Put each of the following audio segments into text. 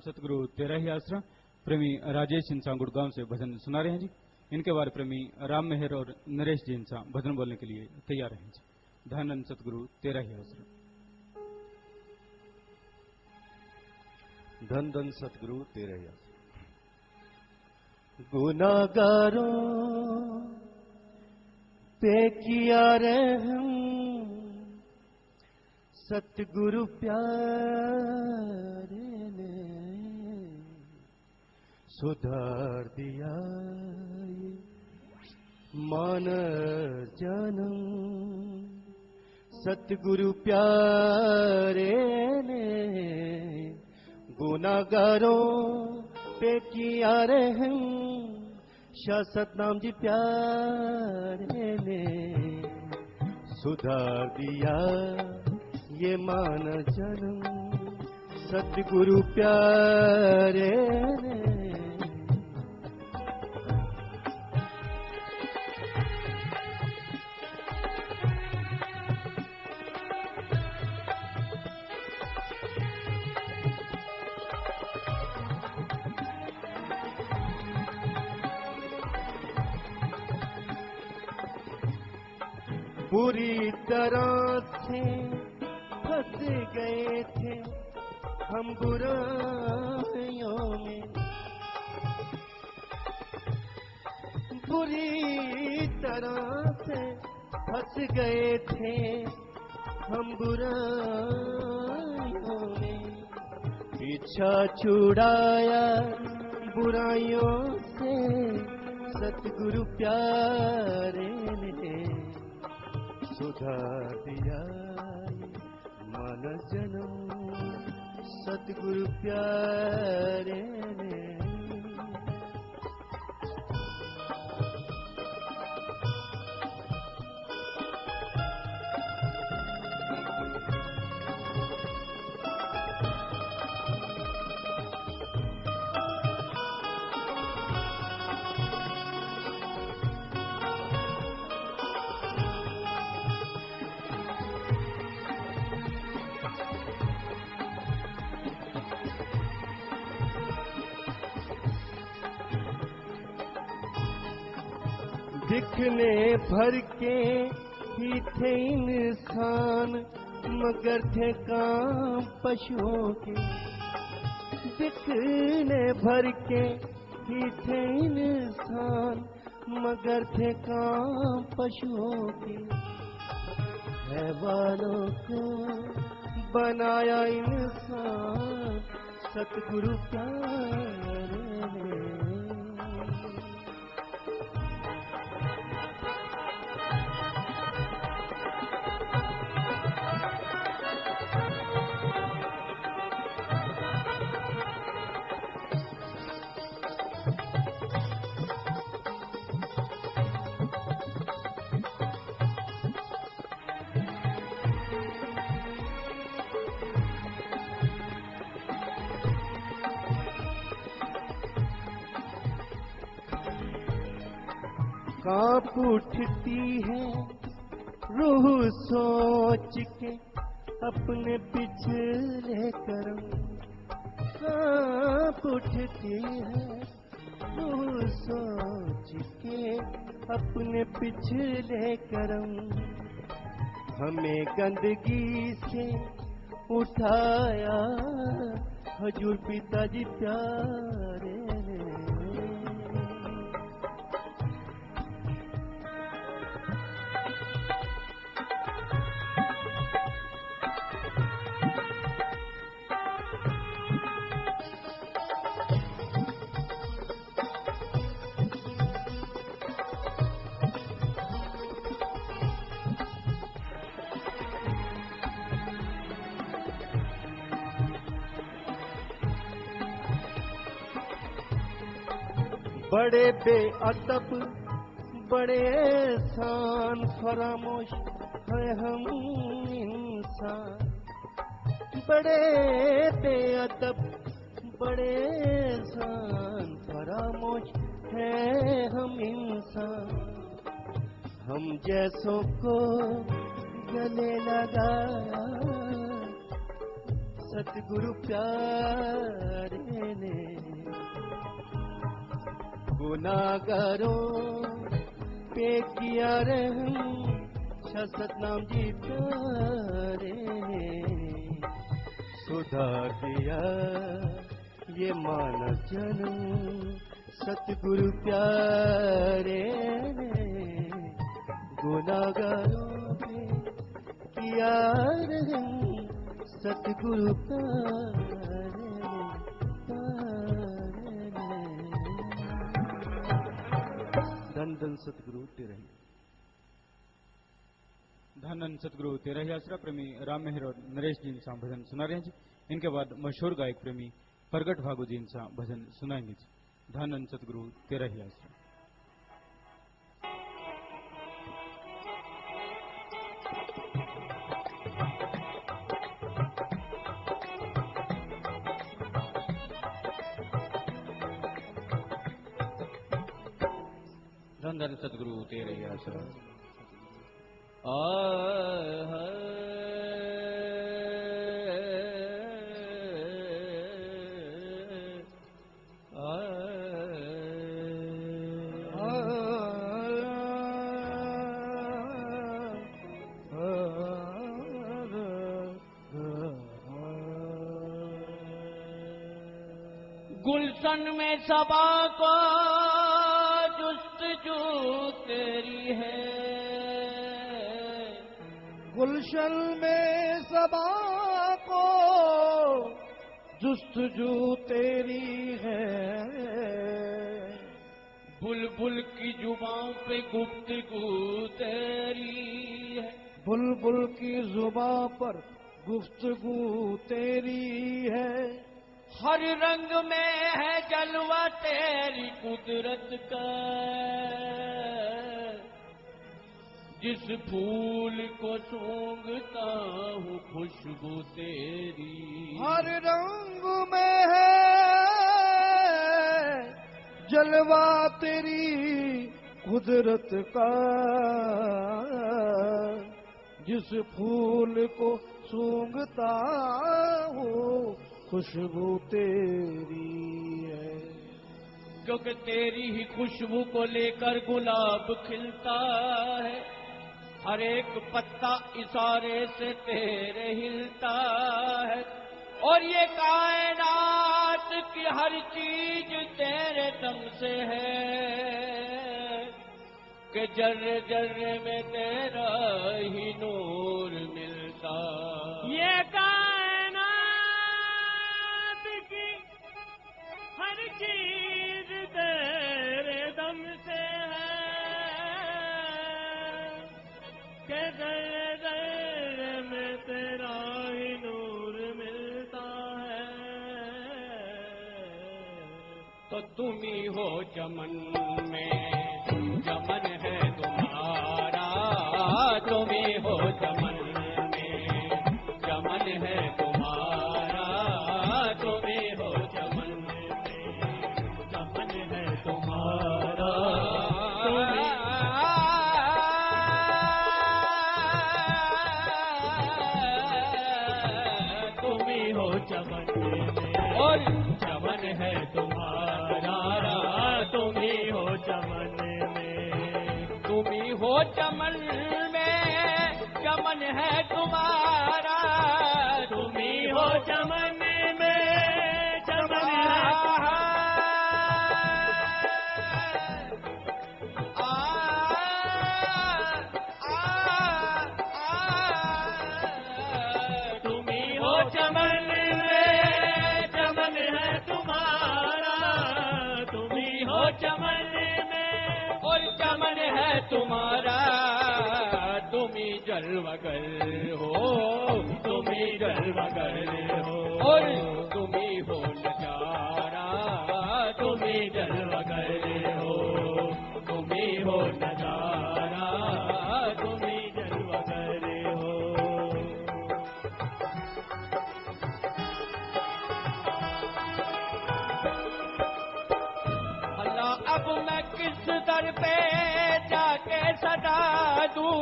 सतगुरु तेरा ही आसरा। प्रेमी राजेश इंसान गुड़गांव से भजन सुना रहे हैं जी। इनके बारे प्रेमी राम मेहर और नरेश जी इंसान भजन बोलने के लिए तैयार हैं जी। धन सतगुरु तेरा ही आसरा। धन धन सतगुरु तेरा ही आसरा। गुनाहगारों पे किया रहम सतगुरु प्यारे ने सुधार दिया मान जन्म। सतगुरु प्यारे ने गुनाहगारों पे किया रहम शाह सतनाम जी प्यारे ने सुधार दिया ये मान जन्म। सतगुरु प्यारे ने पूरी तरह से फंस गए थे हम बुराइयों में। पूरी तरह से फंस गए थे हम बुराइयों में। पीछा छुड़ाया बुराइयों से सतगुरु प्यारे ने सुधार दिया मान जन्म। सतगुरु प्यारे ने दिखने भर के ही थे इंसान मगर थे काम पशुओं के। दिखने भर के ही थे इंसान मगर थे काम पशुओं के। हैवानों को बनाया इंसान सतगुरु प्यारे ने। कांप उठती है रूह सोच के अपने पिछले कर्म। कांप उठती है रूह सोच के अपने पिछले कर्म। हमें गंदगी से उठाया हजूर पिताजी प्यारे ने। बड़े बेअदब बड़े एहसान फरामोश है हम इंसान बड़े बेअदब बड़े एहसान फरामोश है हम इंसान हम जैसों को गले लगाया सतगुरु प्यारे ने गुनाहगारों पे किया रहम सतनाम जी प्यारे ने सुधार दिया ये मानव जन्म सतगुरु प्यारे ने गुनाहगारों पे किया रहम सतगुरु प्यारे धन धन सतगुरु तेरा धन धन सतगुरु तेरा ही आसरा प्रेमी राम मेहर और नरेश जी सा भजन सुना रहे हैं जी। इनके बाद मशहूर गायक प्रेमी प्रगट भागु जी सा भजन सुनाएंगे जी। धन धन सतगुरु तेरा ही आसरा। धन धन सतगुरु तेरे ही आसरा। गुलशन में सबा को जुस्तजू तेरी है गुलशन में सबा को जुस्तजू तेरी है बुलबुल की जुबान पे गुफ्तगू तेरी है बुलबुल की जुबां पर गुफ्तगू तेरी है हर रंग में है जलवा तेरी कुदरत का जिस फूल को सूंघता हूँ खुशबू तेरी हर रंग में है जलवा तेरी कुदरत का जिस फूल को सूंघता हूँ खुशबू तेरी है क्योंकि तेरी ही खुशबू को लेकर गुलाब खिलता है हर एक पत्ता इशारे से तेरे हिलता है और ये कायनात की हर चीज तेरे दम से है कि जर्रे जर्रे में तेरा ही नूर मिलता ये हर चीज तेरे दम से है कि दर्रे दर्रे में तेरा ही नूर मिलता है तो तुम ही हो चमन में चमन है तुम्हारा तुम ही हो चमन में चमन है तुम्हारा तुम ही हो चमन तुम्हारा तुम ही हो चमन में और चमन है तुम्हारा तुम ही हो चमन में तुम ही हो चमन में चमन है तुम्हारा तुम ही हो चमन में चमन है चमन में चमन है तुम्हारा तुम ही हो चमन में और चमन है तुम्हारा तुम ही जलवगर हो तुम ही जलवगर हो और तुम ही हो नजारा तुम ही जलवगर दर पे जाके सदा दूं,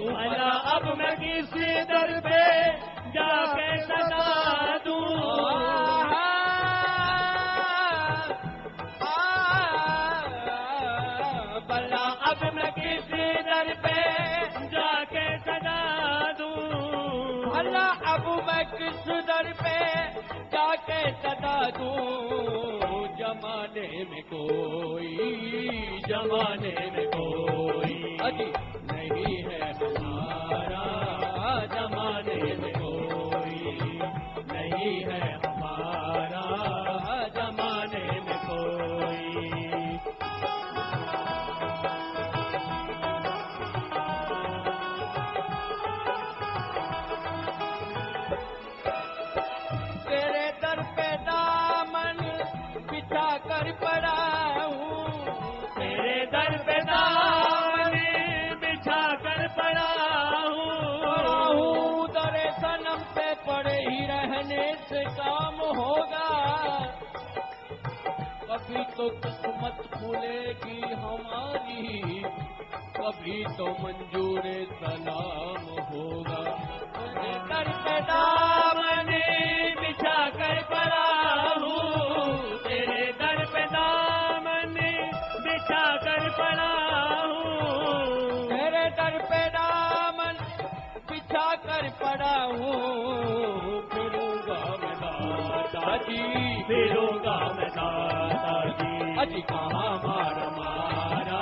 भला अब मैं किस दर पे जाके सदा दूं। भला अब मैं किस दर पे जाके सदा दूं। भला अब मैं किस दर पे जाके सदा दूं। जमाने में कोई अजी नहीं है हमारा, जमाने में कोई नहीं है हमारा, जमाने में कोई। तेरे दर पे दामन बिछा कर पड़ा हूँ, तेरे दर पे दामन बिछा कर पड़ा हूँ। दरे सनम पे पड़े ही रहने से काम होगा। कभी तो किस्मत खुलेगी हमारी, कभी तो मंजूर सलाम होगा। तेरे दर पे दामन बिछा कर पड़ा हूँ, तेरे दर पे दामन बिछा कर पड़ा हूँ। तेरे दर पे दामन बिछा कर पड़ा हूँ। फिरूंगा मैं दादाजी, फिरूंगा मैं दादाजी, अजी कहाँ मारा मारा।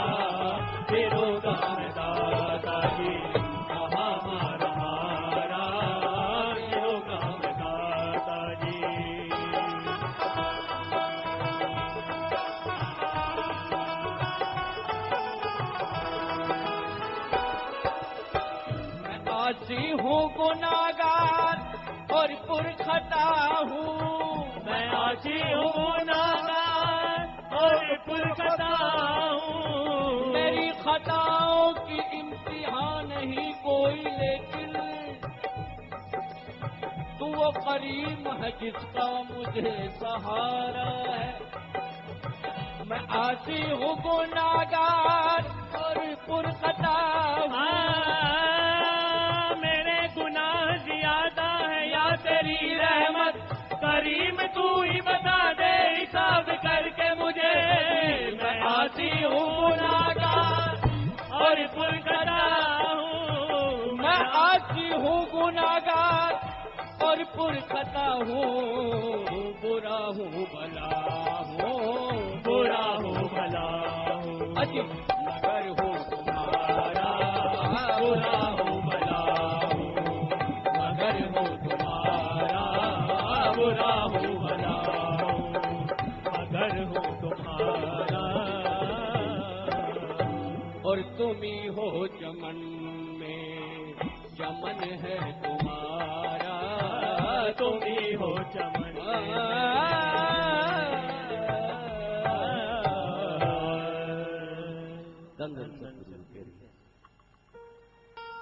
फिरूंगा मैं दादाजी, कहाँ मारा मारा। फिरूंगा मैं दादाजी। मैं आसी हूँ गुनाहगार और पुरखता हूँ। मैं आशी हूँ नादान और पुरखता हूँ। मेरी खताओं की इम्तिहान नहीं कोई, लेकिन तू वो करीम है जिसका मुझे सहारा है। मैं आसी हूँ गुनाहगार और पुरखता हूँ। मेरे गुनाह ज्यादा है या तेरी रहमत, करीम तू ही बता दे हिसाब करके मुझे। मैं आसी हूँ गुनाहगार और पुरखता हूँ। मैं आसी हूँ गुनाहगार और पुरखता हूँ। बुरा हूँ भला हूँ, बुरा हूँ भला हूँ, अजी मगर हूँ तुम्हारा। बुरा हूँ भला हूँ, मगर हूँ तुम्हारा। बुरा हूँ भला हूँ, मगर हूँ तुम्हारा। और तुम ही हो चमन में, चमन है तुम्हारा। तुम ही हो चमन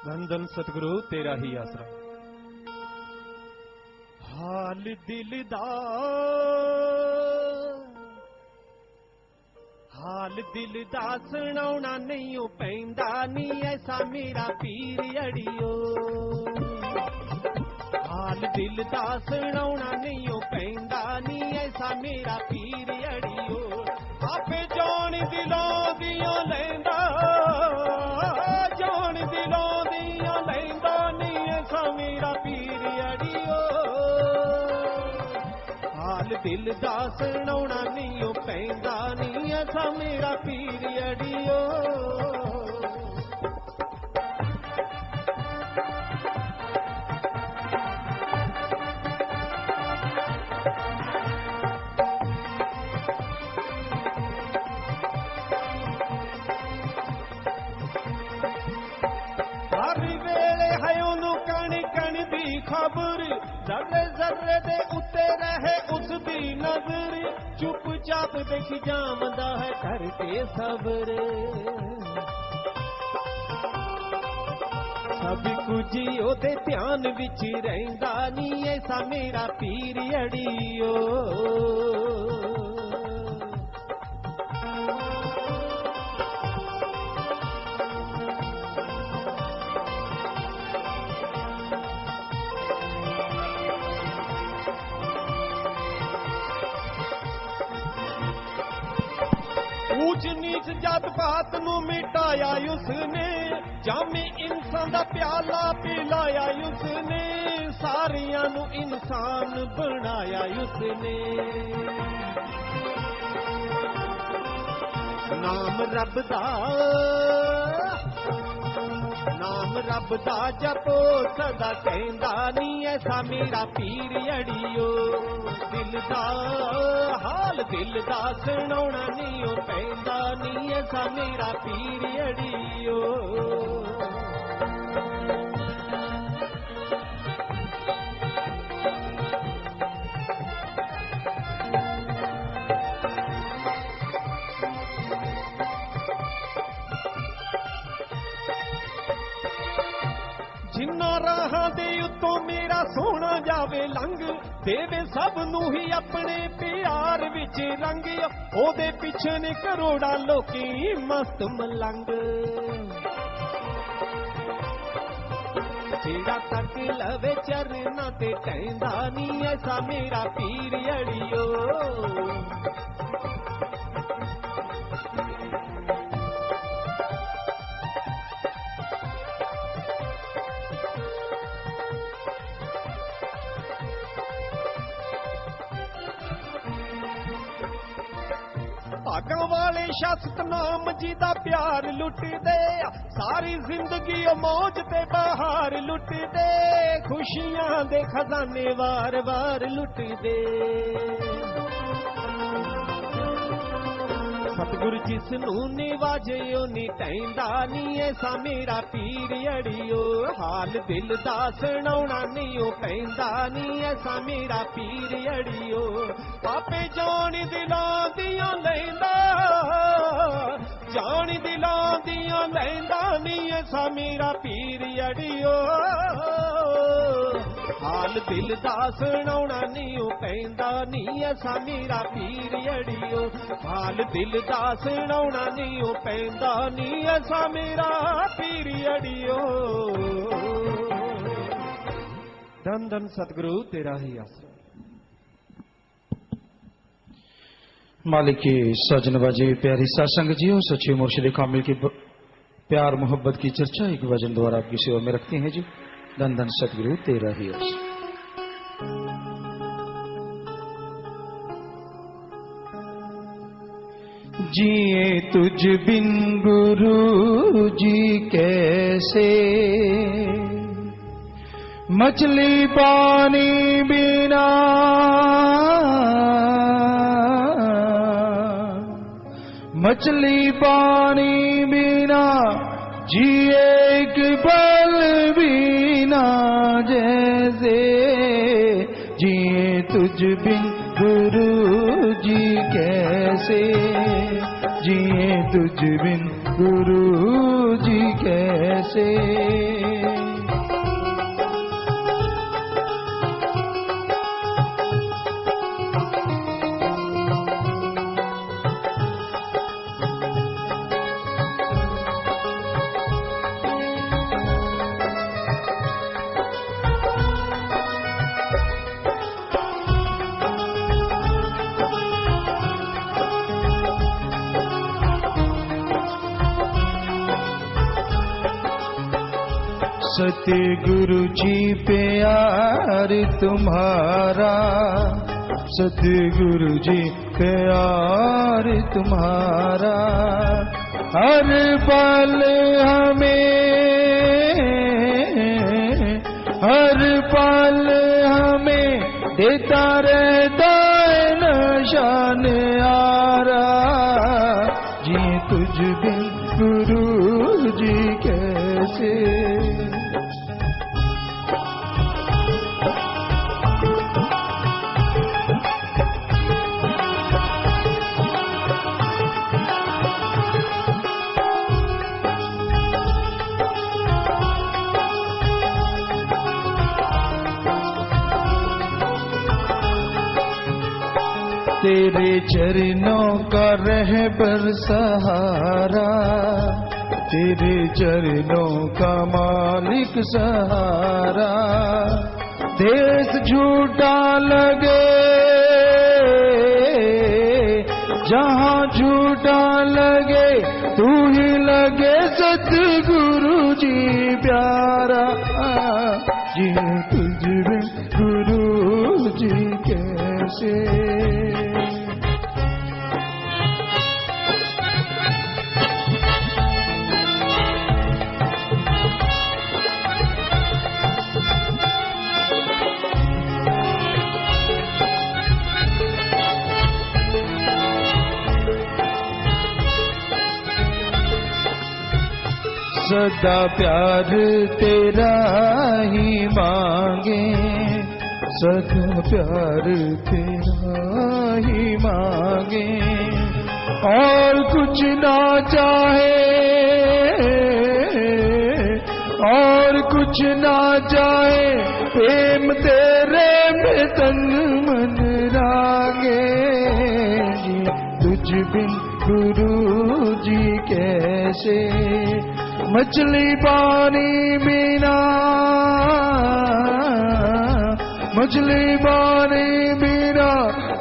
धन धन सतगुरु तेरा ही आसरा। हाल दिल दा सुनाउणा नहीं ओ पैंदा नी ऐसा मेरा पीर अड़ियो। हाल दिल दा सुनाउणा नहीं ओ पैंदा नी ऐसा मेरा पीर अड़ियो। आपे जान दिलों दियों लैंदा, जान दिलों दियों लैंदा नी ऐसा मेरा पीर अड़ियो। हाल दिल दा सुनाउणा नहीं ओ पैंदा नी ऐसा मेरा पीर अड़ियो। खबर जर्रे जर्रे दे उत्ते रहे उस दी नजर। चुपचाप देख जामदा है करके सबर। सब कुछ ओदे ध्यान विच रहिंदा नी ऐसा मेरा पीर अड़ियो। ऊंच नीच जात पात नू मिटाया उसने, जामे इंसान दा प्याला पिलाया उसने, सारियां नू इंसान बनाया उसने। नाम रब दा जपो सदा कहंदा नी ऐसा मेरा पीर अड़ियो, दिल दा हाल दिल दा सुनाउणा नी ओ कहंदा नी ऐसा मेरा पीर अड़ियो। जिन्ना राहां दे उत्तों मेरा सोना जावे लंघ, देवे सब नू ही अपने प्यार विच रंग, ओदे पिछे ने करोड़ा लोकी मस्त मलंग। जेड़ा तक लवे चरना ते कहंदा नी ऐसा मेरा पीर अड़ियो। भागां वाले शासक नाम जी दा प्यार लुट दे, सारी जिंदगी मौज ते बहार लुट दे, खुशियां दे खजाने वार वार लुट दे। सतगुर जिस नू निवाजे ओ नी टैंदा नी ऐसा मेरा पीर अड़ियो, हाल दिल दा सुनाउणा नी ओ पैंदा नी ऐसा मेरा पीर अड़ियो। पापे जान दिलां दियां लैंदा, जान दिलां दियां लैंदा नी ऐसा मेरा पीर अड़ियो, हाल दिल दा सुनाउणा नी ओ पैंदा नी ऐसा मेरा पीर अड़ियो, हाल दिल दा सुनाउणा नी ओ पैंदा नी ऐसा मेरा पीर अड़ियो। धन धन सतगुरु तेरा ही आसरा। मालिक की सजनबाजी प्यारी सत्संग जी और सच्चे मुर्शिद कामिल की प्यार मोहब्बत की चर्चा एक वजन द्वारा आपकी सेवा में रखते हैं जी। धन धन सतगुरु तेरा ही आसरा। जिए तुझ बिन गुरु जी कैसे, मछली पानी बिना, मछली पानी बिना, जिए एक पल बिना जैसे, जिए तुझ बिन गुरु जी कैसे, जिए तुझ बिन गुरु जी कैसे। सतगुरु जी प्यार तुम्हारा, सतगुरु जी प्यार तुम्हारा, हर पल हमें, हर पल हमें देता रहता है निशान यारा, जी तुझ बिन गुरु जी कैसे। तेरे चरणों का रहबर सहारा, तेरे चरणों का मालिक सहारा, देश झूठा लगे जहाँ झूठा प्यारा जी तुझ बिन गुरु जी कैसे। सदा प्यार तेरा ही मांगे, सदा प्यार तेरा ही मांगे, और कुछ ना चाहे, और कुछ ना चाहे, प्रेम तेरे में तन मन रागे जी तुझ बिन गुरु जी कैसे। मछली पानी बिना, मछली पानी बिना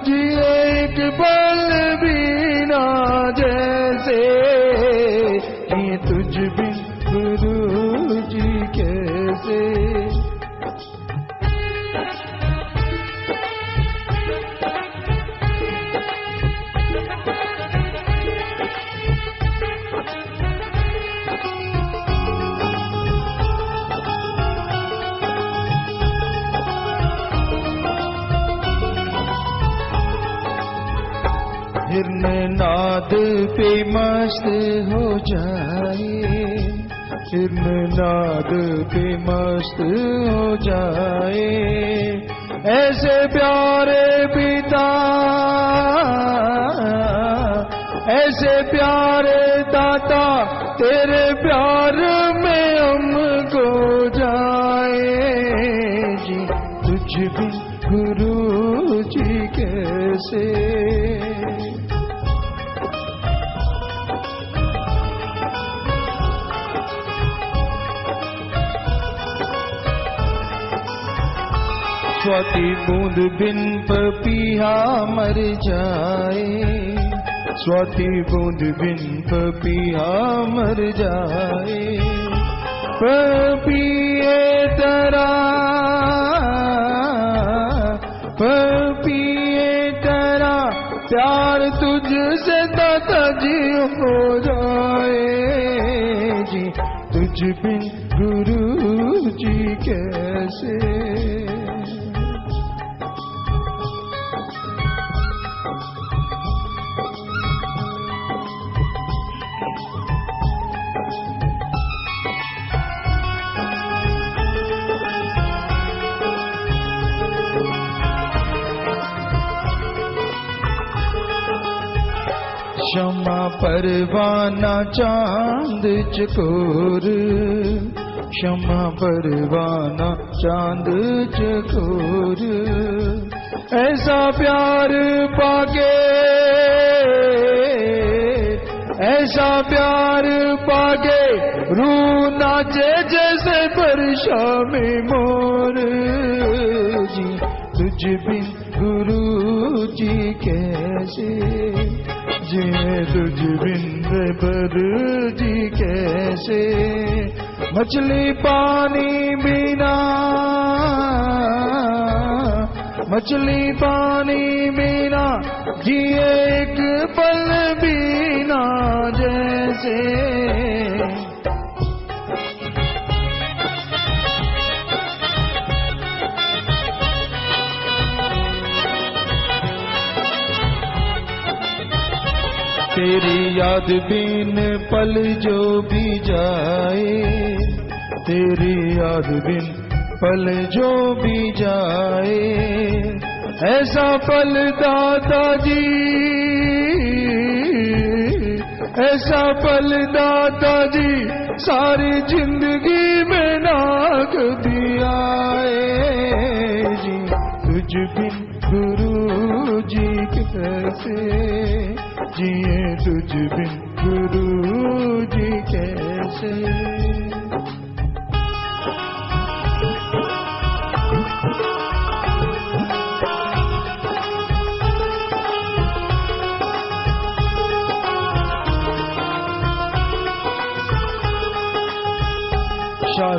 जिए एक पल बिना जैसे, ये तुझ बिन गुरु जी कैसे। नाद पे मस्त हो जाए, नाद पे मस्त हो जाए, ऐसे प्यारे पिता, ऐसे प्यारे दाता, तेरे प्यार में हमको जाए जी तुझ बिन गुरु जी कैसे। स्वाति बूंद बिन पपीहा मर जाए, स्वाति बूंद बिन पपीहा मर जाए, पपीए तरह, पपीए तरह प्यार तुझसे दाता जी हो जाए जी तुझ बिन गुरु जी कैसे। क्षमा परवाना चांद चकोर, क्षमा परवाना चांद चकोर, ऐसा प्यार पाके, ऐसा प्यार पाके रूह नाचे जैसे वर्षा में मोर जी तुझ बिन गुरु जी कैसे। जी तुझ बिन पर जी कैसे। मछली पानी बिना, मछली पानी बिना जिए एक पल बिना जैसे। तेरी याद बिन पल जो भी जाए, तेरी याद बिन पल जो भी जाए, ऐसा पल दाता जी, ऐसा पल दाता जी सारी जिंदगी में ना कभी आए जी तुझ बिन गुरु जी कैसे जिए, तुझ बिन गुरु जी कैसे।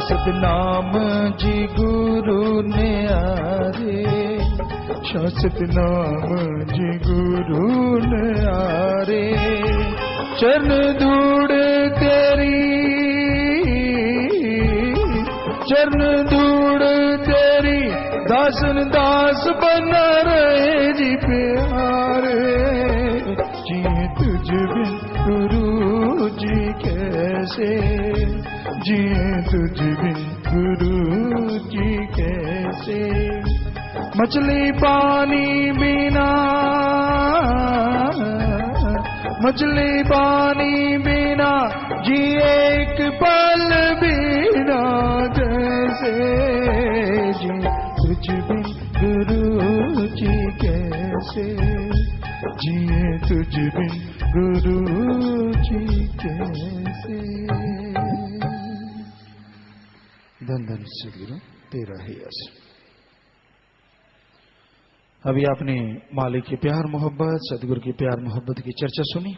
शाश्वत नाम जी गुरु ने आरे, शाश्वत नाम जी गुरु ने आरे। चरण धूड़ तेरी, चरण धूड़ तेरी, दासन दास बना रहे जी प्यारे। जी तुझ बिन गुरु जी कैसे, जी तुझ बिन गुरु जी कैसे। मछली पानी बिना, मछली पानी बिना, जी एक पल बिना जैसे। जी तुझ बिन गुरु जी कैसे, जिए तुझ बिन गुरु जी कैसे। धन धन से गुरु तेरा ही यश। अभी आपने मालिक की प्यार मोहब्बत, सदगुरु की प्यार मोहब्बत की चर्चा सुनी।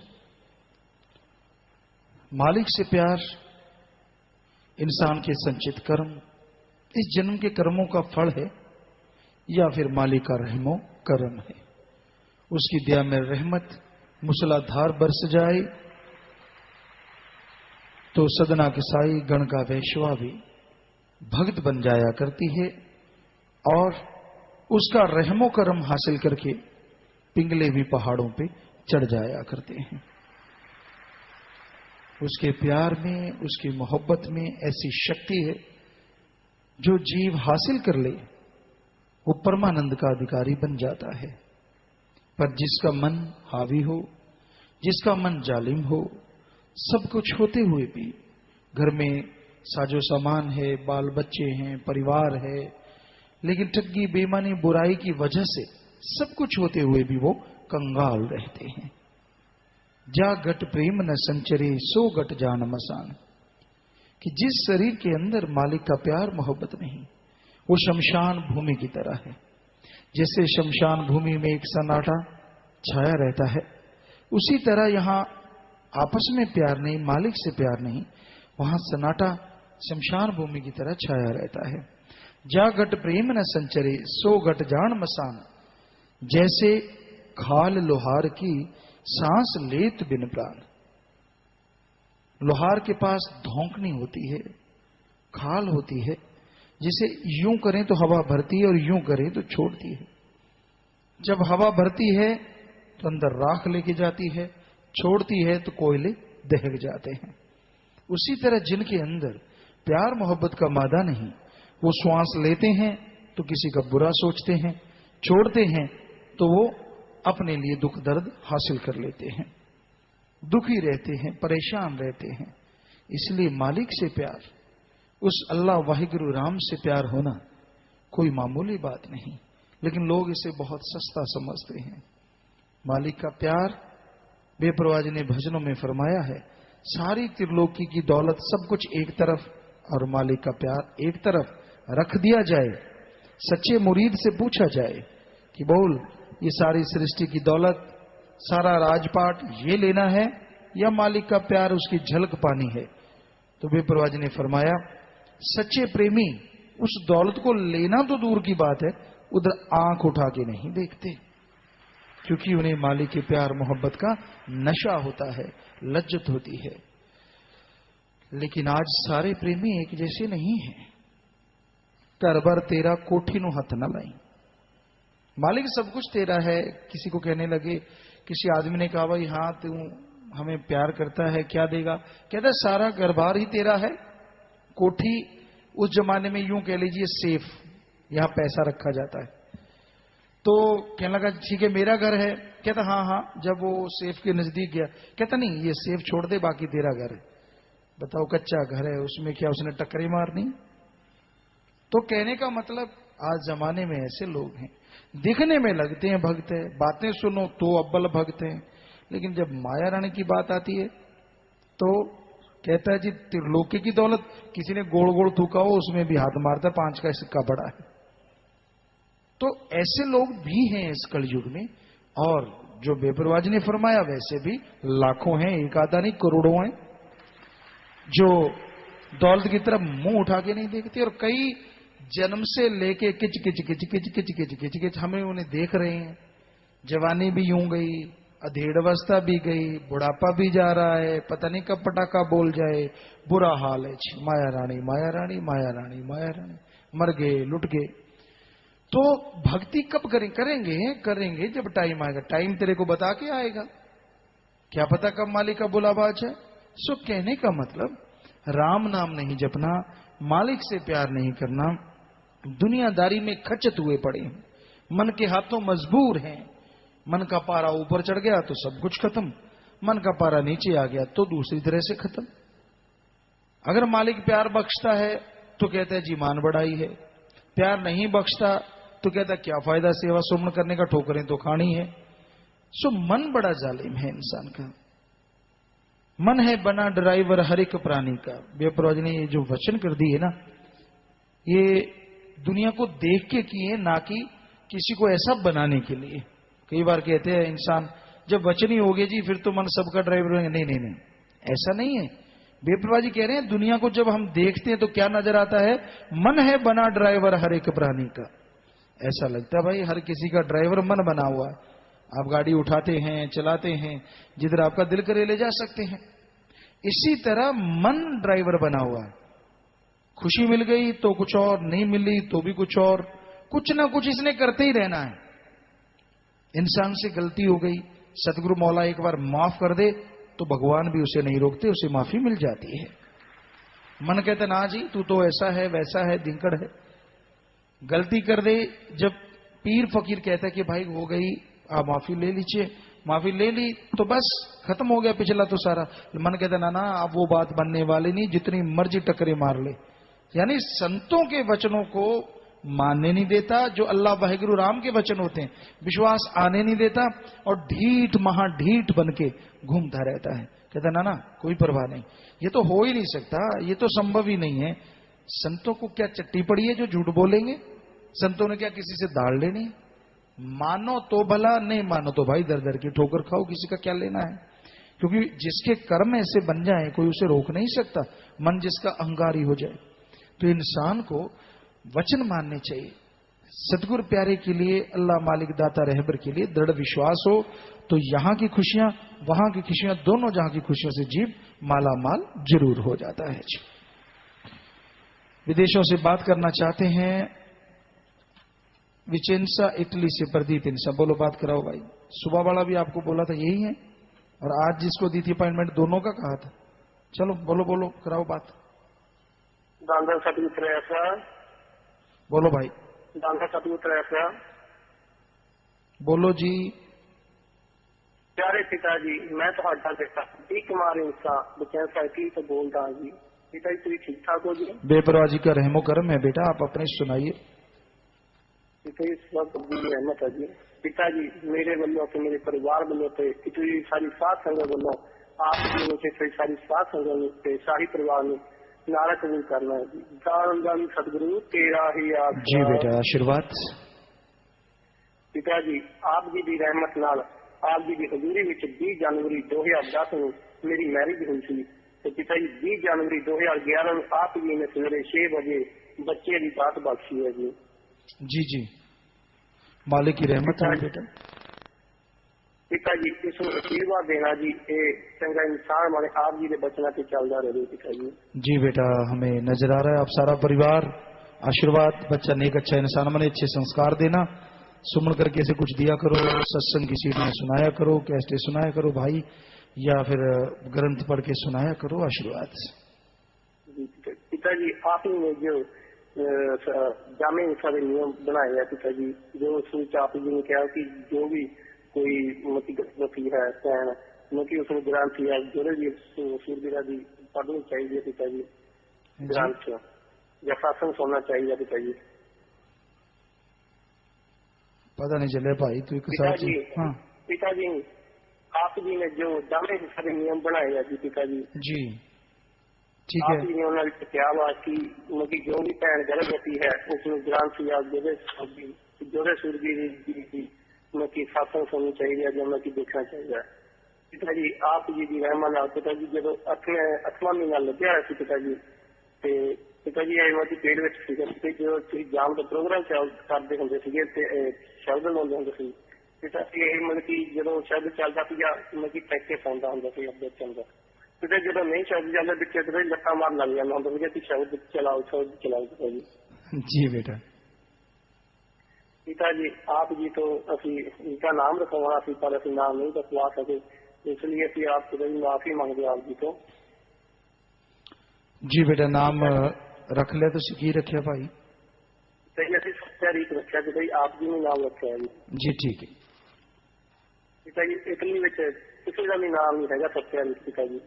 मालिक से प्यार इंसान के संचित कर्म, इस जन्म के कर्मों का फल है, या फिर मालिक का रहमो करम है। उसकी दया में रहमत मूसलाधार बरस जाए तो सदना के साई गण का वैश्वा भी भक्त बन जाया करती है, और उसका रहमो करम हासिल करके पिंगले भी पहाड़ों पे चढ़ जाया करते हैं। उसके प्यार में, उसकी मोहब्बत में ऐसी शक्ति है जो जीव हासिल कर ले वो परमानंद का अधिकारी बन जाता है। पर जिसका मन हावी हो, जिसका मन जालिम हो, सब कुछ होते हुए भी घर में साजो सामान है, बाल बच्चे हैं, परिवार है, लेकिन ठगी बेईमानी बुराई की वजह से सब कुछ होते हुए भी वो कंगाल रहते हैं। जा गट प्रेम न संचरे सो गट जान मसान, कि जिस शरीर के अंदर मालिक का प्यार मोहब्बत नहीं, वो शमशान भूमि की तरह है। जैसे शमशान भूमि में एक सन्नाटा छाया रहता है, उसी तरह यहां आपस में प्यार नहीं, मालिक से प्यार नहीं, वहां सन्नाटा शमशान भूमि की तरह छाया रहता है। जा गट प्रेम न संचरे सो गट जान मसान, जैसे खाल लोहार की सांस लेत बिन प्राण। लोहार के पास धौंकनी होती है, खाल होती है, जिसे यूं करें तो हवा भरती है और यूं करें तो छोड़ती है। जब हवा भरती है तो अंदर राख लेके जाती है, छोड़ती है तो कोयले दहक जाते हैं। उसी तरह जिनके अंदर प्यार मोहब्बत का मादा नहीं, वो श्वास लेते हैं तो किसी का बुरा सोचते हैं, छोड़ते हैं तो वो अपने लिए दुख दर्द हासिल कर लेते हैं, दुखी रहते हैं, परेशान रहते हैं। इसलिए मालिक से प्यार, उस अल्लाह वाहिगुरु राम से प्यार होना कोई मामूली बात नहीं, लेकिन लोग इसे बहुत सस्ता समझते हैं। मालिक का प्यार बेपरवाह ने भजनों में फरमाया है, सारी त्रिलोकी की दौलत सब कुछ एक तरफ और मालिक का प्यार एक तरफ रख दिया जाए, सच्चे मुरीद से पूछा जाए कि बोल ये सारी सृष्टि की दौलत, सारा राजपाट ये लेना है या मालिक का प्यार, उसकी झलक पानी है? तो बेपरवाह ने फरमाया, सच्चे प्रेमी उस दौलत को लेना तो दूर की बात है, उधर आंख उठा के नहीं देखते, क्योंकि उन्हें मालिक के प्यार मोहब्बत का नशा होता है, लज्जत होती है। लेकिन आज सारे प्रेमी एक जैसे नहीं हैं। घर भर तेरा कोठी नु हथ न लाई, मालिक सब कुछ तेरा है। किसी को कहने लगे, किसी आदमी ने कहा भाई हाँ तू हमें प्यार करता है, क्या देगा? कहता है सारा घर बार ही तेरा है। कोठी उस जमाने में यूं कह लीजिए सेफ, यहां पैसा रखा जाता है। तो कहने लगा ठीक है मेरा घर है। कहता हाँ हाँ। जब वो सेफ के नजदीक गया, कहता नहीं ये सेफ छोड़ दे, बाकी तेरा घर है। बताओ कच्चा घर है, उसमें क्या उसने टक्करें मारनी? तो कहने का मतलब आज जमाने में ऐसे लोग हैं, दिखने में लगते हैं भक्त है, बातें सुनो तो अव्वल भक्त हैं, लेकिन जब माया रानी की बात आती है तो कहता है जी त्रिलोकी की दौलत, किसी ने गोल गोल थूका हो उसमें भी हाथ मारता, 5 का सिक्का बड़ा है। तो ऐसे लोग भी हैं इस कलयुग में, और जो बेपरवाह ने फरमाया वैसे भी लाखों हैं, एक आधा नहीं करोड़ों हैं, जो दौलत की तरफ मुंह उठा के नहीं देखते। और कई जन्म से लेके किच किच किच किच किच किच किच किच हमें उन्हें देख रहे हैं। जवानी भी यूं गई, अधेड़ अवस्था भी गई, बुढ़ापा भी जा रहा है, पता नहीं कब पटाखा बोल जाए, बुरा हाल है। माया रानी माया रानी माया रानी माया रानी, मर गए लुट गए। तो भक्ति कब करेंगे? करेंगे जब टाइम आएगा। टाइम तेरे को बता के आएगा, क्या पता कब मालिक का बुलावा आ जाए। सो कहने का मतलब राम नाम नहीं जपना, मालिक से प्यार नहीं करना, दुनियादारी में खचत हुए पड़े हैं, मन के हाथों मजबूर हैं। मन का पारा ऊपर चढ़ गया तो सब कुछ खत्म, मन का पारा नीचे आ गया तो दूसरी तरह से खत्म। अगर मालिक प्यार बख्शता है तो कहता है जी मान बढ़ाई है, प्यार नहीं बख्शता तो कहता क्या फायदा सेवा सुमन करने का, ठोकरें तो खानी है। सो मन बड़ा जालिम है इंसान का। मन है बना ड्राइवर हर एक प्राणी का। बेपरवाह ने ये जो वचन कर दी है ना, ये दुनिया को देख के किए, ना कि किसी को ऐसा बनाने के लिए। कई बार कहते हैं इंसान जब वचन ही हो गए जी फिर तो मन सबका ड्राइवर होंगे। नहीं नहीं नहीं, ऐसा नहीं है। बेपरवाह जी कह रहे हैं दुनिया को जब हम देखते हैं तो क्या नजर आता है? मन है बना ड्राइवर हर एक प्राणी का। ऐसा लगता है भाई हर किसी का ड्राइवर मन बना हुआ है। आप गाड़ी उठाते हैं, चलाते हैं, जिधर आपका दिल करे ले जा सकते हैं। इसी तरह मन ड्राइवर बना हुआ है। खुशी मिल गई तो कुछ और, नहीं मिली तो भी कुछ और, कुछ ना कुछ इसने करते ही रहना है। इंसान से गलती हो गई, सतगुरु मौला एक बार माफ कर दे तो भगवान भी उसे नहीं रोकते, उसे माफी मिल जाती है। मन कहते ना जी तू तो ऐसा है वैसा है, दिंकड़ है। गलती कर दे, जब पीर फकीर कहता है कि भाई हो गई, आप माफी ले लीजिए, माफी ले ली तो बस खत्म हो गया पिछला तो सारा। मन कहता ना ना अब वो बात बनने वाली नहीं, जितनी मर्जी टकरे मार ले। यानी संतों के वचनों को मानने नहीं देता, जो अल्लाह वाहिगुरु राम के वचन होते हैं, विश्वास आने नहीं देता, और ढीठ महाढीठ बन के घूमता रहता है। कहता ना ना कोई परवाह नहीं, ये तो हो ही नहीं सकता, ये तो संभव ही नहीं है। संतों को क्या चट्टी पड़ी है जो झूठ बोलेंगे? संतों ने क्या किसी से दाड़ लेनी? मानो तो भला, नहीं मानो तो भाई दर दर की ठोकर खाओ, किसी का क्या लेना है। क्योंकि जिसके कर्म ऐसे बन जाए कोई उसे रोक नहीं सकता, मन जिसका अहंकारी हो जाए। तो इंसान को वचन मानने चाहिए। सतगुरु प्यारे के लिए, अल्लाह मालिक दाता रहबर के लिए दृढ़ विश्वास हो तो यहां की खुशियां वहां की खुशियां, दोनों जहां की खुशियों से जीव माला माल जरूर हो जाता है। विदेशों से बात करना चाहते हैं विचेंसा इटली से प्रदीप इंसा, बोलो बात कराओ भाई। सुबह वाला भी आपको बोला था यही है, और आज जिसको दी थी अपॉइंटमेंट दोनों का कहा था। चलो बोलो बोलो कराओ बात। दांदा सतपुत्र ऐसा, बोलो भाई। दांदा सतपुत्र ऐसा, बोलो जी। प्यारे पिताजी, मैं ਤੁਹਾਡਾ बेटा प्रदीप कुमार इंसा विचेंसा इटली से बोल रहा जी। पिताजी तुम ठीक ठाक हो जी? बेपरवाह जी का रहमो करम है बेटा, आप अपने सुनाइए। पिताजी सब रहमत है जी। पिताजी मेरे वालों ਤੇ ਮੇਰੇ ਪਰਿਵਾਰ ਵੱਲੋਂ ਤੇ ਇਤਨੀ ਸਾਰੀ ਸਾਧ ਸੰਗਤ ਵੱਲੋਂ ਆਪ ਜੀ ਨੂੰ ਤੇ ਸਾਰੀ ਸਾਧ ਸੰਗਤ ਨੂੰ ਤੇ ਸਾਰੀ ਪਰਿਵਾਰ ਨੂੰ नारा कबूल करना है जी। दान दान सतगुरु तेरा ही आस। जी बेटा आशीर्वाद। पिताजी आप जी की रहमत नाल आप जी की हजूरी विच 20 जनवरी 2010 ਨੂੰ मेरी मैरिज हुई थी। तो पिताजी 20 जनवरी 2011 ਨੂੰ आप जी ने सवेरे 6 बजे बच्चे की बात बख्शी है जी। जी जी मालिक की रहमत है बेटा। पिताजी इसमें आशीर्वाद देना जी, ये चंगा इंसान हमारे आप जी के बचना से चलता रहे पिताजी। जी बेटा हमें नजर आ रहा है आप सारा परिवार आशीर्वाद, बच्चा नेक अच्छा इंसान बने, अच्छे संस्कार देना, सुमन करके से कुछ दिया करो, सत्संग की सीट में सुनाया करो, कैसे सुनाया करो भाई, या फिर ग्रंथ पढ़ के सुनाया करो, आशीर्वाद। पिताजी आप ने जो जामे इंसा के नियम बनाए हैं पिताजी, जो उसमें आप जी ने कहा कि जो भी कोई गति है भैन मतलब उसमें ग्रंथ या जो भी सूरबीरा की पढ़नी चाहिए पिताजी, ग्रंथ या सत्संग सुनना चाहिए पिताजी। पता नहीं चले भाई तू पिताजी। हाँ पिताजी आप जी ने जो जामे इंसा के नियम बनाए हैं जी पिताजी जी ठीक है। आप जी ने उन्होंने क्या हुआ कि मतलब जो भी भैन गर्भवती है उसमें ग्रंथ या जोड़े सूरबीर की सत्संग सुननी चाहिए, जो मतलब देखना चाहिए पिताजी। आप जी की रहमत नाल पिताजी जो 8वां महीना लग्या है पिताजी ਤੇ ਪਿਤਾ ਜੀ ਇਹ ਮਤੀ ਪੇੜ ਵਿੱਚ ਸੀਗਾ ਤੇ ਜਦੋਂ ਤੁਸੀਂ ਜਾਮ ਦਾ ਪ੍ਰੋਗਰਾਮ ਕਰਦੇ ਹੁੰਦੇ ਸੀਗੇ ਤੇ ਸ਼ਬਦ ਲਾਉਂਦੇ ਹੁੰਦੇ ਸੀ ਪਿਤਾ ਜੀ ਇਹ ਮਤਲਬ ਕਿ ਜਦੋਂ ਸ਼ਬਦ ਚੱਲਦਾ ਸੀਗਾ ਮਤਲਬ ਕਿ ਪ੍ਰੈਕਟਿਸ ਆਉਂਦਾ ਹੁੰਦਾ ਸੀ ਅੱਗੇ ਚੱਲਦਾ ਪਿਤਾ ਜਦੋਂ ਨਹੀਂ ਸ਼ਬਦ ਜਾਂਦਾ ਵਿੱਚ ਤੇ ਲੱਤਾਂ ਮਾਰਨ ਲੱਗ ਜਾਂਦਾ ਹੁੰਦਾ ਸੀਗਾ ਕਿ ਸ਼ਬਦ ਚਲਾਓ ਪਿਤਾ ਜੀ। जी बेटा। पिता जी आप जी तो अभी इनका नाम रखवाना थी पर अभी नाम नहीं रखवा सके इसलिए अभी आप माफी मांगते आप जी तो। जी बेटा नाम रख लिया तो की रखे भाई? सही अभी सत्यारीत रखा कि भाई आप जी ने नाम रखा है जी ठीक है पिता जी। इटली में किसी का भी नाम नहीं है सत्यारीत पिता जी।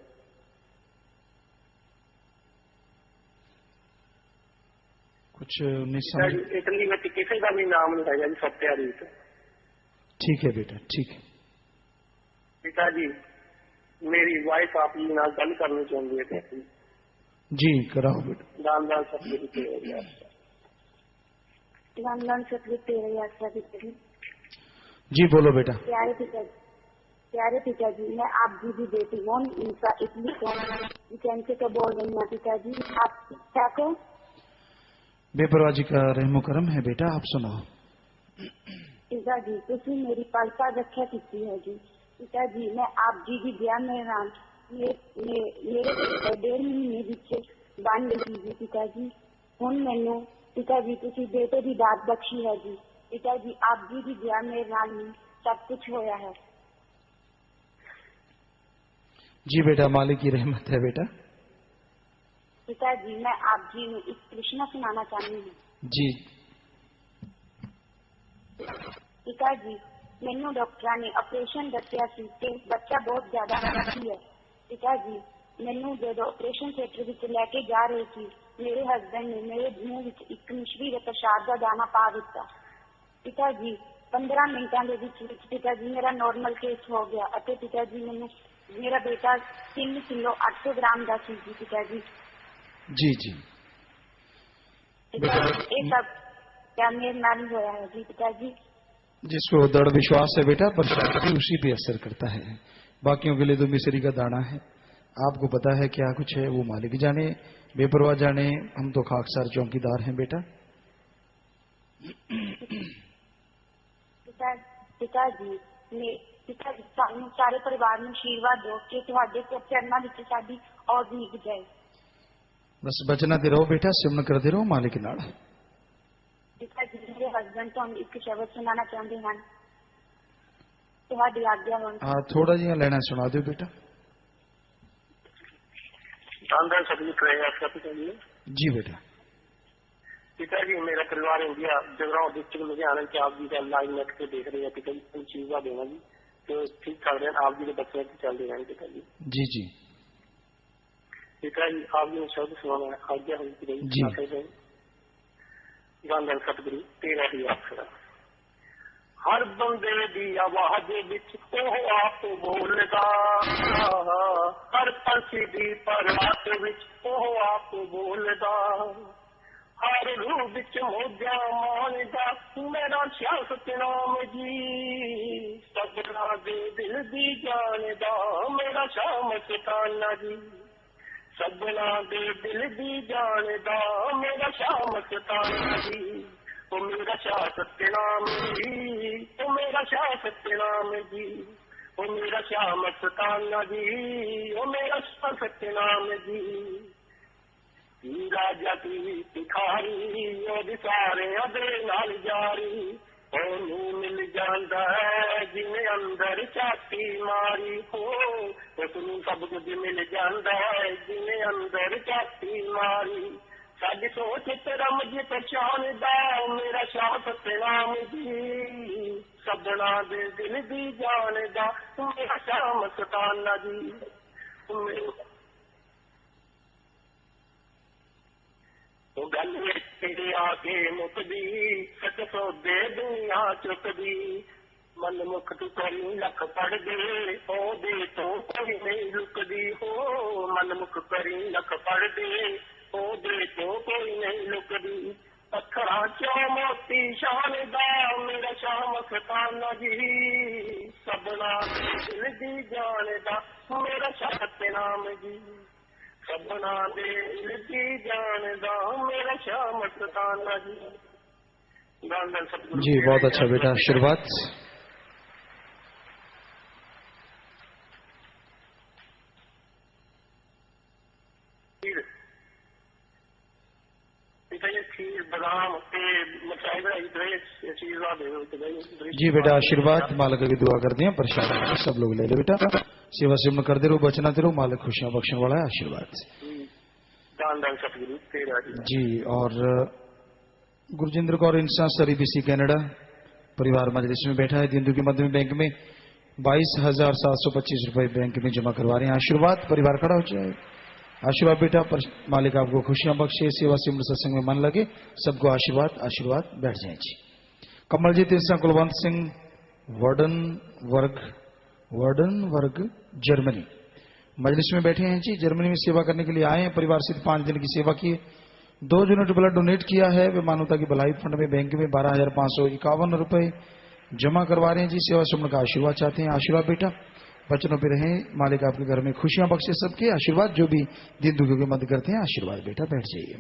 कुछ नहीं पिता जी समझ। इटली में किसी का भी नाम नहीं है जी सत्यारीत। ठीक है बेटा ठीक है। पिता जी मेरी वाइफ आप जी नाल गल करनी चाहती है जी कराओ बेटा। दान दान सतगुरु तेरे रामलाल सतगुरु तेरे यात्रा पिता जी। जी बोलो बेटा। प्यारे पिताजी मैं आप जी की बेटी हूँ इनका इटली से तो बोल रही हूँ पिताजी। आप क्या को बेपरवाह जी का रहमो करम है बेटा आप सुनाओ। पिताजी तुसी मेरी पालता रक्षा की है जी। पिताजी मैं आप जी की ब्याह में राम मेरे 1.5 महीने विच बन गई जी पिताजी। हुण मैनू पिताजी तुसी बेटे की दात बख्शी है जी। पिताजी आप जी की ब्याह मेरे नाल ही सब कुछ होया है। जी बेटा मालिक की रहमत है बेटा। पिताजी मैं आप जी को एक कृष्णा सुनाना चाहती हूँ। जी पिताजी मैनू डॉक्टर ने ऑपरेशन दसिया सी कि बच्चा बहुत ज्यादा गंभीर है। पिताजी मैनू जो ऑपरेशन थिएटर विच लैके जा रहे थे मेरे हस्बैंड ने मेरे मुंह विच एक मिश्री के प्रसाद का दाना पा दिता। पिताजी 15 मिनटां दे विच पिताजी मेरा नॉर्मल केस हो गया और पिताजी मैनू मेरा बेटा 3 किलो 800 ग्राम का सी पिताजी। जी जी ये सब क्या मेरे नाल होया है जी पिताजी। जिसको दृढ़ विश्वास है बेटा प्रसाद भी उसी पे असर करता है। बाकियों के लिए तो मिश्री का दाना है। आपको पता है क्या कुछ है वो मालिक जाने बेपरवाह जाने। हम तो खाकसार चौकीदार हैं बेटा। पिताजी सानू सारे परिवार में आशीर्वाद दो कि तुहाडे चरणों विच साडी और भीग जाए। बस बचना दे रहो बेटा सिमन करते रहो मालिक नाल। पिताजी मेरे हस्बैंड तो एक शब्द सुनाना चाहते हैं तुहाडी आज्ञा हो। हाँ थोड़ा जिहा लेना सुना दो बेटा। दान सतगुरु पिताजी। जी बेटा। पिताजी मेरा परिवार इंडिया जगराओं डिस्ट्रिक्ट लुधियाना के आप जी का लाइव नेट पे देख रहे हैं पिताजी। कोई चीज का देना जी तो ठीक चल रहे हैं आप जी के बच्चे चल रहे हैं पिताजी। जी जी पिताजी आप जी ने शब्द सुनाना आज्ञा हुई पिताजी। दान सतगुरु तेरा ही आसरा। हर बंदे दी आवाज विच ओह आप बोलदा हर पंछी दी परवात विच ओह आप बोलदा हर रूह विच मोजा मानदा मेरा शाह सतनाम जी। सबना दे दिल दी जानदा मेरा शाह मस्ताना जी। सबना दे दिल दी जानदा मेरा शाह मस्ताना जी। ओ मेरा शाह सतनाम जी ओ मेरा शाह सतनाम जी। ओ मेरा शाह मस्ताना जी ओ मेरा शाह सतनाम जी। राजा की भिखारी और सारे अदे नाल जारी ओनू मिल जांदा है जिन्हें अंदर छाती मारी हो। उसनू सब कुछ मिल जांदा है जिन्हें अंदर छाती मारी। साडी सोच ते रमज पहचान दा मेरा शाह सतनाम जी। सबना दे दिल दी जान दा मेरा शाह मस्ताना जी। तो गल तेरे आके मुकदी सच सौदे दुनिया चुकदी। मन मुख तू करी लख पढ़ दे ओ दे तो कोई नहीं रुकदी हो। मन मुख करी लख पढ़ दे ओ दे तो कोई नहीं रुकदी। अखरा चो मोती शान दा मेरा शाह मस्ताना जी। सबना दिल दी जान दा मेरा शाह सतनाम जी। सबना दे जी जानदा मेरा शाह मस्ताना जी। धन धन सतगुरु जी बहुत अच्छा बेटा, आशीर्वाद। खीर बादाम मिठाई बनाई चीज जी बेटा, आशीर्वाद। मालिक की दुआ कर दिया, प्रसाद सब लोग ले लो बेटा। सेवा सिमरन करते रहो, बचनाते रहो, मालिक खुशियां बख्शने वाला है। आशीर्वाद दान दान सतगुरु तेरा जी। और गुरजिंद्र कौर इंसान सरी बीसी कनाडा परिवार मजलिस में बैठा है। दिंदू के मध्य में बैंक में 22,725 रुपए बैंक में जमा करवा रहे हैं। आशीर्वाद। परिवार खड़ा हो जाए। आशीर्वाद बेटा, मालिक आपको खुशियां बख्शे, सेवा सिमरन सत्संग में मन लगे, सबको आशीर्वाद। आशीर्वाद। बैठ जाए जी। कमलजीत इंसान कुलवंत सिंह वर्डनवर्ग जर्मनी मजलिस में बैठे हैं जी। जर्मनी में सेवा करने के लिए आए हैं। परिवार से 5 दिन की सेवा की, 2 यूनिट ब्लड डोनेट किया है। वे मानवता की भलाई फंड में बैंक में 12,551 रुपए जमा करवा रहे हैं जी। सेवा सिमरन का आशीर्वाद चाहते हैं। आशीर्वाद बेटा, बचनों पे रहें, मालिक आपके घर में खुशियां बख्शे सबके। आशीर्वाद। जो भी दिन दुखियों की मदद करते हैं, आशीर्वाद बेटा। बैठ जाइए।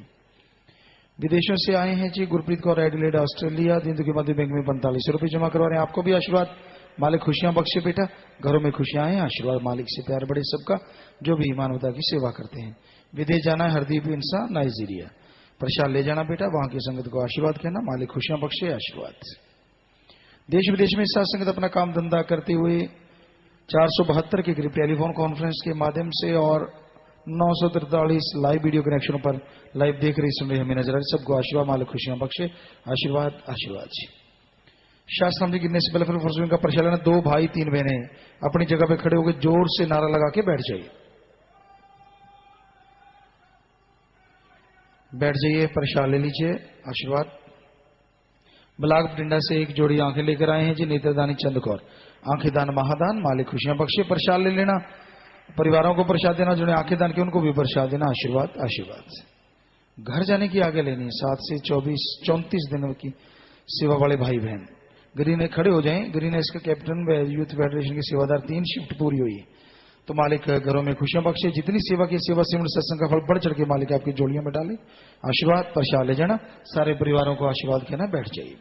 विदेशों से आए हैं जी। गुरप्रीत कौर एडिलेड ऑस्ट्रेलिया, दिन दुखी मध्य बैंक में 45 रुपए जमा करवा रहे हैं। आपको भी आशीर्वाद। मालिक खुशियां बख्शे बेटा, घरों में खुशियां आए। आशीर्वाद। मालिक से प्यार बढ़े सबका, जो भी मानवता की सेवा करते हैं। विदेश जाना है हरदीप इंसान नाइजीरिया, प्रसाद ले जाना बेटा, वहां की संगत को आशीर्वाद कहना। मालिक खुशियां बख्शे। आशीर्वाद। देश विदेश में साथ संगत अपना काम धंधा करते हुए 472 के करीब टेलीफोन कॉन्फ्रेंस के माध्यम से और 943 लाइव वीडियो कनेक्शनों पर लाइव देख रही सुन रही हमें नजर आ रही सबको आशीर्वाद। मालिक खुशियां बख्शे। आशीर्वाद। आशीर्वाद जी। शास्त्र जी गिरने से पहले फिर फॉर्चून का प्रचालन है। 2 भाई 3 बहनें अपनी जगह पे खड़े होकर जोर से नारा लगा के बैठ जाइए। बैठ जाइए, प्रसाद ले लीजिए। आशीर्वाद। ब्लाक बठिंडा से एक जोड़ी आंखें लेकर आए हैं जी। नेत्रदानी चंद कौर, आंखें दान महादान। मालिक खुशियां बख्शे। प्रसाद ले लेना, परिवारों को प्रसाद देना, जिन्हें आंखें दान की उनको भी प्रसाद देना। आशीर्वाद। आशीर्वाद। घर जाने की आगे लेनी है। 7 से 34 दिनों की सेवा वाले भाई बहन ग्रीन ने खड़े हो जाएं। ग्रीन इसका कैप्टन व यूथ फेडरेशन के सेवादार 3 शिफ्ट पूरी हुई है, तो मालिक घरों में खुशियां बख्शे। जितनी सेवा की सेवा सिमरन सत्संग का फल बढ़ चढ़ के मालिक आपकी जोड़ियों में डाले। आशीर्वाद। प्रसाद ले जाना, सारे परिवारों को आशीर्वाद कहना। बैठ जाइए।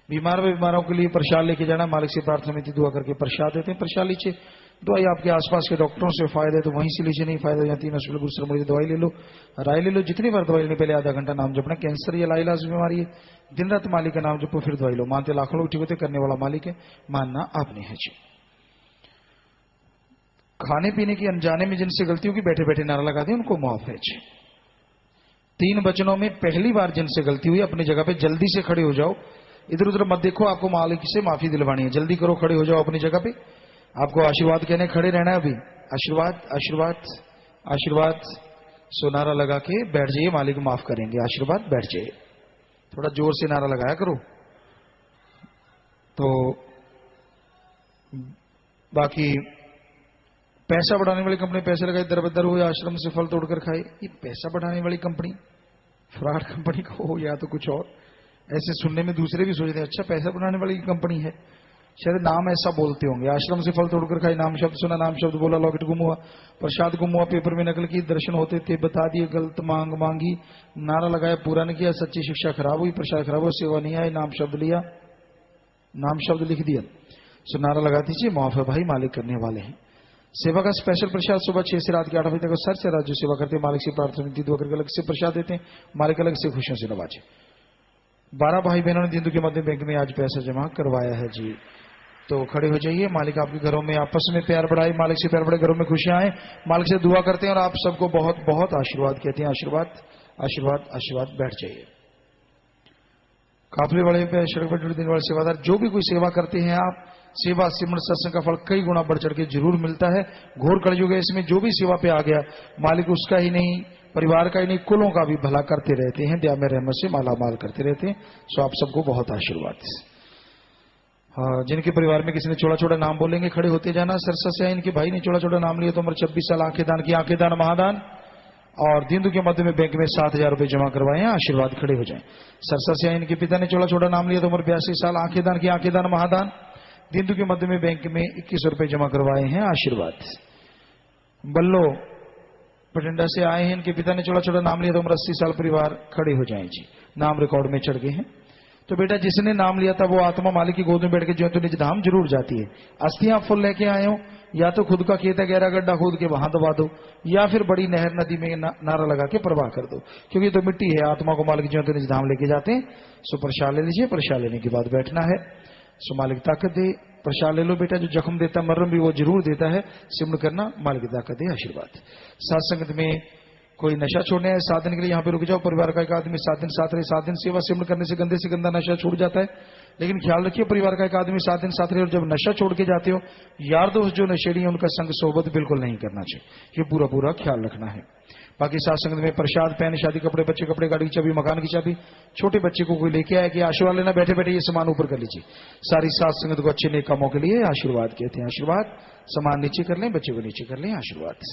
बीमारों के लिए प्रसाद लेके जाना। मालिक से प्रार्थना में दुआ करके प्रसाद देते हैं। प्रसाद लीजिए। दवाई आपके आसपास के डॉक्टरों से फायदा है तो वहीं से लीजिए, नहीं फायदा या 3 हॉस्पिटल गुरुसर मरीज दवाई ले लो, राय ले लो। जितनी बार दवाई लेने पहले आधा घंटा नाम जपना। कैंसर या लाइलाज बीमारी है, दिन रात मालिक का नाम जपो, फिर दवाई लो। मानते लाखों लोग ठीक होते, करने वाला मालिक है, मानना आपने है जी। खाने पीने की अनजाने में जिनसे गलतियों की बैठे बैठे नारा लगा दें, उनको माफ है जी। 3 वचनों में पहली बार जिनसे गलती हुई अपनी जगह पे जल्दी से खड़े हो जाओ। इधर उधर मत देखो, आपको मालिक से माफी दिलवानी है। जल्दी करो, खड़े हो जाओ अपनी जगह पे। आपको आशीर्वाद कहने खड़े रहना है अभी। आशीर्वाद। आशीर्वाद। आशीर्वाद। सो नारा लगा के बैठ जाइए, मालिक माफ करेंगे। आशीर्वाद। बैठ जाइए। थोड़ा जोर से नारा लगाया करो। तो बाकी पैसा बढ़ाने वाली कंपनी पैसे लगाए, दर बदर हुए, आश्रम से फल तोड़कर खाए। ये पैसा बढ़ाने वाली कंपनी फ्रॉड कंपनी को हो या तो कुछ और, ऐसे सुनने में दूसरे भी सोचते हैं अच्छा पैसा बढ़ाने वाली कंपनी है, शायद नाम ऐसा बोलते होंगे। आश्रम से फल तोड़कर खाई, नाम शब्द सुना, नाम शब्द बोला, लॉकेट गुम हुआ, प्रसाद गुम हुआ, पेपर में नकल की, दर्शन होते थे बता दिए, गलत मांगी, नारा लगाया पूरा नहीं किया, सच्ची शिक्षा खराब हुई, प्रसाद खराब हुआ, सेवा नहीं आई, नाम शब्द लिया, नाम शब्द लिख दिया। सो नारा लगा दीजिए, माफ है भाई, मालिक करने वाले हैं। सेवा का स्पेशल प्रसाद सुबह 6 से रात के 8 बजे तक सर से रात जो सेवा करते हैं, मालिक से प्रार्थना दुआ करके अलग से प्रसाद देते हैं, मालिक अलग से खुशियों से नवाजे। 12 भाई बहनों ने दिंदू के मध्य बैंक में आज पैसा जमा करवाया है जी। तो खड़े हो जाइए। मालिक आपके घरों में आपस में प्यार बढ़ाए, मालिक से प्यार बढ़े, घरों में खुशियां आए, मालिक से दुआ करते हैं और आप सबको बहुत बहुत आशीर्वाद कहते हैं। आशीर्वाद। आशीर्वाद। आशीर्वाद। बैठ जाइए। काफले वाले पे सड़क पर जुड़े दिन वाले सेवादार, जो भी कोई सेवा करते हैं आप, सेवा सिमरन सत्संग का फल कई गुना बढ़ चढ़ के जरूर मिलता है। घोर कलयुग है, इसमें जो भी सेवा पे आ गया, मालिक उसका ही नहीं, परिवार का ही नहीं, कुलों का भी भला करते रहते हैं, दया में रहमत से माला माल करते रहते हैं। सो आप सबको बहुत आशीर्वाद। हाँ, जिनके परिवार में किसी ने छोटा छोटा नाम बोलेंगे, खड़े होते जाना। सरसा से इनके भाई ने छोटा छोटा नाम लिया तो उम्र 26 साल, आंखें दान की, आंखें दान महादान, और दिंदू के मध्य में बैंक में 7,000 रुपए जमा करवाए हैं। आशीर्वाद। खड़े हो जाएं। सरसा से इनके पिता ने छोटा छोटा नाम लिया तो उम्र 82 साल, आंखें दान की, आंखें दान महादान, दिंदू के मध्य में बैंक में 21 रुपए जमा करवाए हैं। आशीर्वाद। बल्लो पटिंडा से आए हैं, इनके पिता ने छोटा छोटा नाम लिया तो उम्र 80 साल, परिवार खड़े हो जाएं जी। नाम रिकॉर्ड में चढ़ गए हैं। तो बेटा जिसने नाम लिया था वो आत्मा मालिक की गोद में बैठ के जो तो निज धाम जरूर जाती है। अस्थियां फुल लेके आए हो, या तो खुद का खेत है गहरा गड्ढा खोद के वहां दबा दो, या फिर बड़ी नहर नदी में नारा लगा के प्रवाह कर दो, क्योंकि तो मिट्टी है। आत्मा को मालिक जो तो निज धाम लेके जाते हैं। सो प्रसाद ले लीजिए, प्रसाद लेने के बाद बैठना है। सो मालिक ताकत दे, प्रसाद ले लो बेटा। जो जख्म देता मर्रम भी वो जरूर देता है। सिमरण करना, मालिक ताकत दे, आशीर्वाद। साथ संगत में कोई नशा छोड़ने है 7 दिन के लिए यहाँ पे रुक जाओ। परिवार का एक आदमी 7 दिन साथ रहे। 7 दिन सेवा सिमरण करने से गंदे से गंदा नशा छूट जाता है। लेकिन ख्याल रखिए परिवार का एक आदमी 7 दिन साथ रहे, और जब नशा छोड़ के जाते हो, यार दोस्त जो नशेड़ी है उनका संग सोबत बिल्कुल नहीं करना चाहिए। ये पूरा पूरा ख्याल रखना है। बाकी साथ संगत में प्रसाद, पैन, शादी कपड़े, बच्चे कपड़े, गाड़ी की चाबी, मकान की चाबी, छोटे बच्चे को कोई लेके आया कि आशीर्वाद लेना, बैठे बैठे ये सामान ऊपर कर लीजिए। सारी साथ संगत को अच्छे नेक कामों के लिए आशीर्वाद कहते हैं। आशीर्वाद, सामान नीचे कर लें, बच्चे को नीचे कर लें, आशीर्वाद।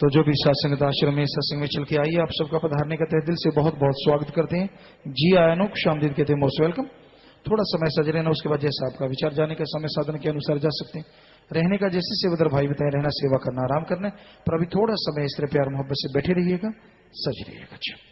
तो जो भी सत्संगत आश्रम में सत्संग में चल के आइए, आप सबका पधारने का तहे दिल से बहुत बहुत स्वागत करते हैं। जी आयनो शामदीद कहते हैं, मोस्ट वेलकम। थोड़ा समय सज लेना, उसके बाद जैसा आपका विचार जाने का समय साधन के अनुसार जा सकते हैं। रहने का जैसे सेवादार भाई बताए, रहना, सेवा करना, आराम करना है। पर अभी थोड़ा समय इस तरह प्यार मोहब्बत से बैठे रहिएगा, सज रहिएगा। अच्छा।